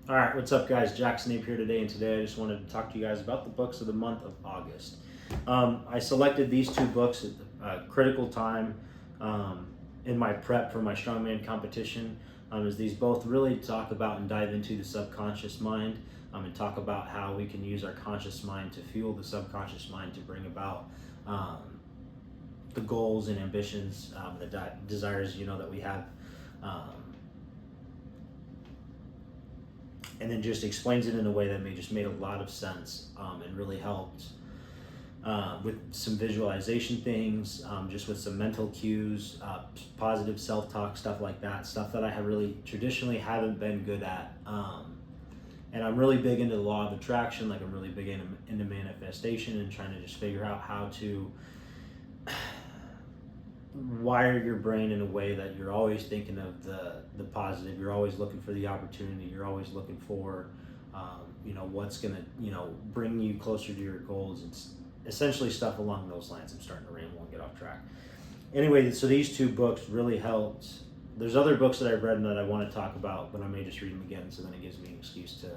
All right, what's up, guys? Jackson Ape here today, and today I just wanted to talk to you guys about the books of the month of August. I selected these two books at a critical time in my prep for my strongman competition, as these both really talk about and dive into the subconscious mind, and talk about how we can use our conscious mind to fuel the subconscious mind to bring about the goals and ambitions, the desires, that we have. Um, and then just explains it in a way that made a lot of sense, and really helped with some visualization things, just with some mental cues, positive self-talk, stuff like that, stuff that I have really traditionally haven't been good at. And I'm really big into the law of attraction, like I'm really big into manifestation and trying to just figure out how to wire your brain in a way that you're always thinking of the positive. You're always looking for the opportunity. You're always looking for what's gonna bring you closer to your goals. It's essentially stuff along those lines. I'm starting to ramble and get off track. Anyway, so these two books really helped. There's other books that I've read and that I want to talk about, but I may just read them again, so then it gives me an excuse to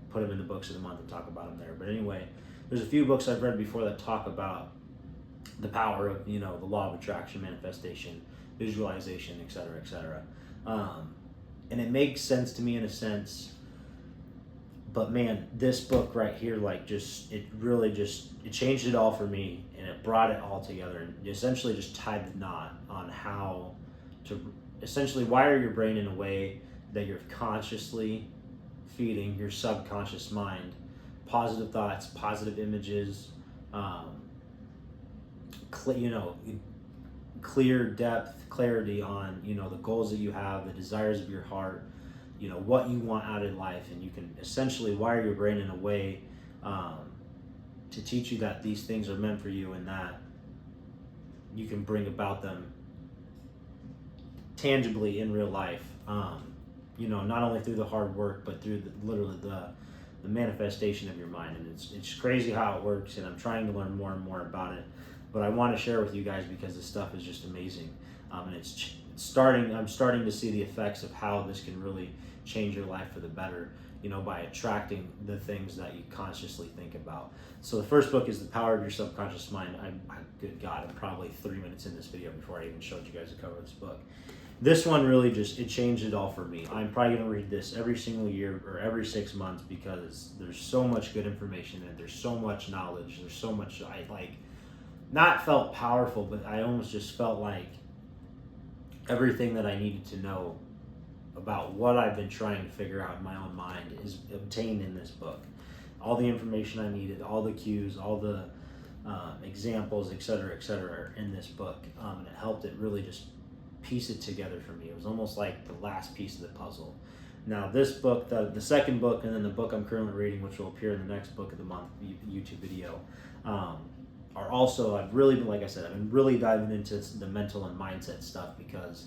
put them in the books of the month and talk about them there. But anyway, there's a few books I've read before that talk about the power of the law of attraction, manifestation, visualization, etc., etc. And it makes sense to me in a sense, but man, this book right here, it changed it all for me, and it brought it all together and essentially just tied the knot on how to essentially wire your brain in a way that you're consciously feeding your subconscious mind positive thoughts, positive images, clear depth, clarity on the goals that you have, the desires of your heart, what you want out of life, and you can essentially wire your brain in a way to teach you that these things are meant for you and that you can bring about them tangibly in real life. Not only through the hard work, but through literally the manifestation of your mind. And it's crazy how it works, and I'm trying to learn more and more about it. But I want to share with you guys because this stuff is just amazing, and it's starting. I'm starting to see the effects of how this can really change your life for the better. By attracting the things that you consciously think about. So the first book is The Power of Your Subconscious Mind. Good God, I'm probably 3 minutes in this video before I even showed you guys the cover of this book. This one really it changed it all for me. I'm probably going to read this every single year or every 6 months because there's so much good information in it. There's so much knowledge. There's so much not felt powerful, but I almost just felt like everything that I needed to know about what I've been trying to figure out in my own mind is obtained in this book. All the information I needed, all the cues, all the examples, etc., are in this book, and it helped it really just piece it together for me. It was almost like the last piece of the puzzle. Now this book, the second book, and then the book I'm currently reading, which will appear in the next book of the month YouTube video, are also, I've been really diving into the mental and mindset stuff because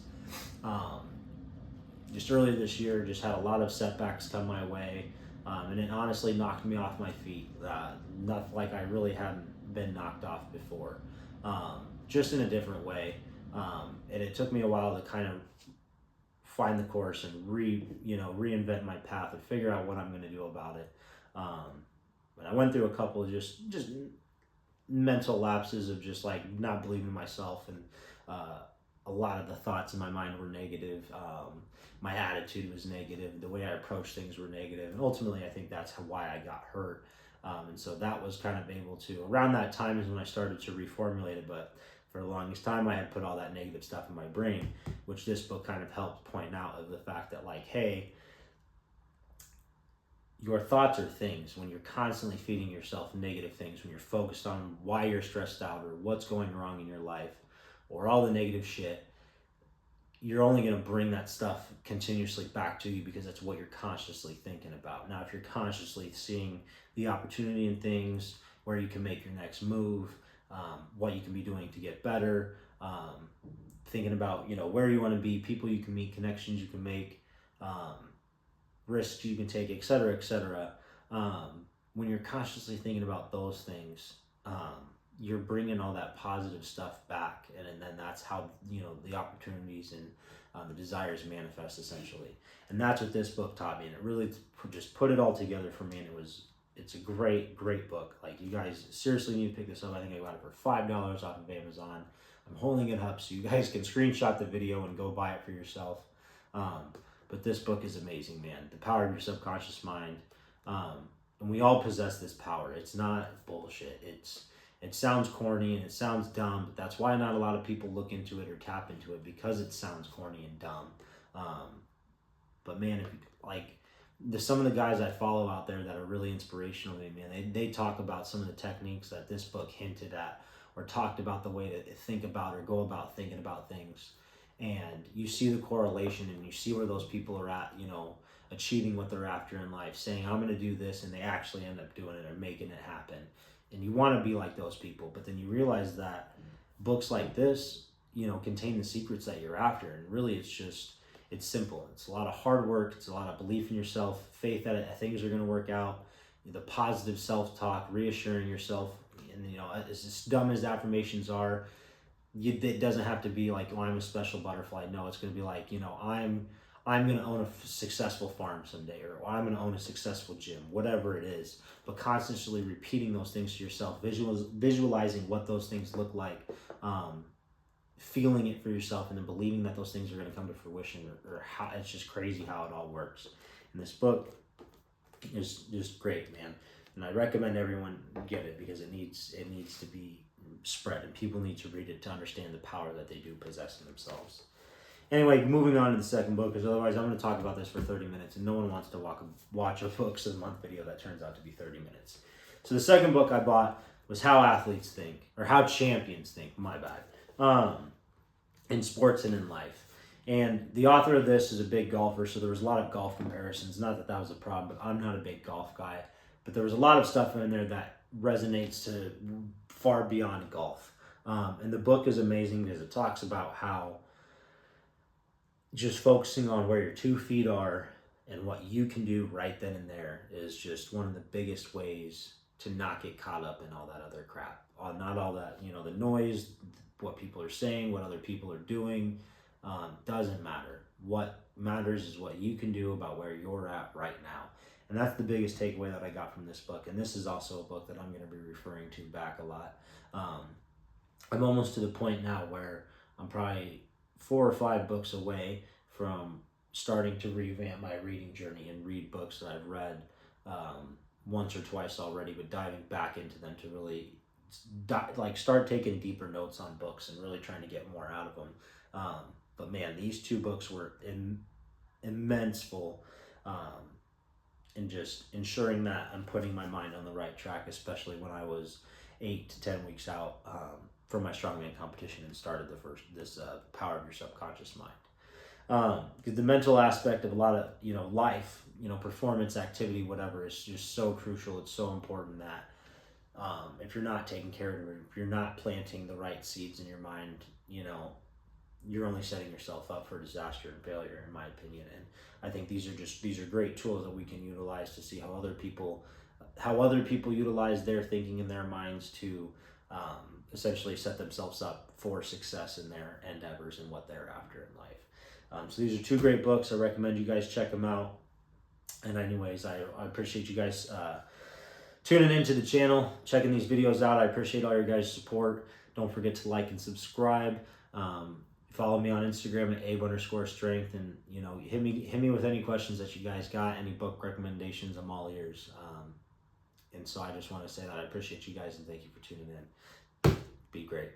just earlier this year, just had a lot of setbacks come my way, and it honestly knocked me off my feet. Not like I really hadn't been knocked off before, just in a different way. And it took me a while to kind of find the course and reinvent my path and figure out what I'm going to do about it. And I went through a couple of just mental lapses of just like not believing in myself, and a lot of the thoughts in my mind were negative. My attitude was negative. The way I approached things were negative. And ultimately, I think that's why I got hurt. And so that was kind of able to, around that time is when I started to reformulate it. But for the longest time, I had put all that negative stuff in my brain, which this book kind of helped point out of the fact that hey, your thoughts are things. When you're constantly feeding yourself negative things, when you're focused on why you're stressed out or what's going wrong in your life or all the negative shit, you're only going to bring that stuff continuously back to you because that's what you're consciously thinking about. Now, if you're consciously seeing the opportunity in things, where you can make your next move, what you can be doing to get better, thinking about, where you want to be, people you can meet, connections you can make, risks you can take, etc., etc. When you're consciously thinking about those things, you're bringing all that positive stuff back, and then that's how, you know, the opportunities and the desires manifest essentially. And that's what this book taught me, and it really just put it all together for me. And it's a great book. Like, you guys seriously need to pick this up. I think I got it for $5 off of Amazon. I'm holding it up so you guys can screenshot the video and go buy it for yourself. But this book is amazing, man. The Power of Your Subconscious Mind. And we all possess this power. It's not bullshit. It sounds corny and it sounds dumb, but that's why not a lot of people look into it or tap into it, because it sounds corny and dumb. But man, some of the guys I follow out there that are really inspirational to me, man, they talk about some of the techniques that this book hinted at, or talked about the way to think about or go about thinking about things. And you see the correlation, and you see where those people are at, you know, achieving what they're after in life, saying, I'm going to do this, and they actually end up doing it or making it happen. And you want to be like those people, but then you realize that books like this, you know, contain the secrets that you're after. And really, it's simple. It's a lot of hard work. It's a lot of belief in yourself, faith that things are going to work out, the positive self-talk, reassuring yourself. And, you know, as dumb as affirmations are, it doesn't have to be like, oh, I'm a special butterfly. No, it's going to be like, you know, I'm going to own a successful farm someday, or I'm going to own a successful gym, whatever it is. But constantly repeating those things to yourself, visualizing what those things look like, feeling it for yourself, and then believing that those things are going to come to fruition, or how it's just crazy how it all works. And this book is just great, man. And I recommend everyone get it, because it needs to be spread, and people need to read it to understand the power that they do possess in themselves. Anyway, moving on to the second book, because otherwise I'm going to talk about this for 30 minutes, and no one wants to watch a Books of the Month video that turns out to be 30 minutes. So the second book I bought was How Athletes Think, or How Champions Think, my bad, in sports and in life. And the author of this is a big golfer, so there was a lot of golf comparisons. Not that that was a problem, but I'm not a big golf guy. But there was a lot of stuff in there that resonates to far beyond golf. And the book is amazing because it talks about how just focusing on where your 2 feet are and what you can do right then and there is just one of the biggest ways to not get caught up in all that other crap. Not all that, you know, the noise, what people are saying, what other people are doing, doesn't matter. What matters is what you can do about where you're at right now. And that's the biggest takeaway that I got from this book. And this is also a book that I'm going to be referring to back a lot. I'm almost to the point now where I'm probably 4 or 5 books away from starting to revamp my reading journey and read books that I've read once or twice already, but diving back into them to really start taking deeper notes on books and really trying to get more out of them. But man, these 2 books were immenseful in just ensuring that I'm putting my mind on the right track, especially when I was 8 to 10 weeks out for my strongman competition and started this Power of Your Subconscious Mind. Because the mental aspect of a lot of, you know, life, you know, performance, activity, whatever, is just so crucial. It's so important that if you're not taking care of it, if you're not planting the right seeds in your mind, you know, you're only setting yourself up for disaster and failure, in my opinion. And I think these are great tools that we can utilize to see how other people utilize their thinking and their minds to essentially set themselves up for success in their endeavors and what they're after in life. So these are 2 great books. I recommend you guys check them out. And anyways, I appreciate you guys tuning into the channel, checking these videos out. I appreciate all your guys' support. Don't forget to like and subscribe. Follow me on Instagram at Abe_strength, and you know, hit me with any questions that you guys got, any book recommendations. I'm all ears. And so I just want to say that I appreciate you guys and thank you for tuning in. Be great.